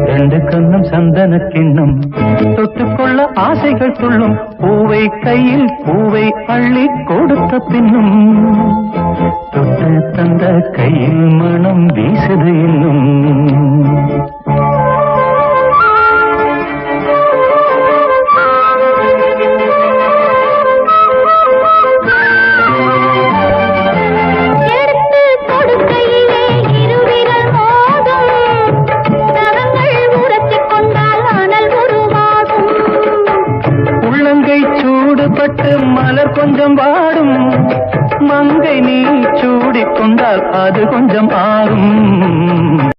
ரெண்டு கண்ணும் சந்தன கிண்ணம் தொட்டுக்கொள்ள ஆசைகள் துள்ளும் பூவை கையில் பூவை அள்ளி கொடுத்த பின்னும் தொட்டு தந்த கையில் மனம் வீசுது இன்னும் சூடுபட்டு மலர் கொஞ்சம் வாடும் மங்கை நீ சூடிக்கொண்டால் அது கொஞ்சம் ஆறும்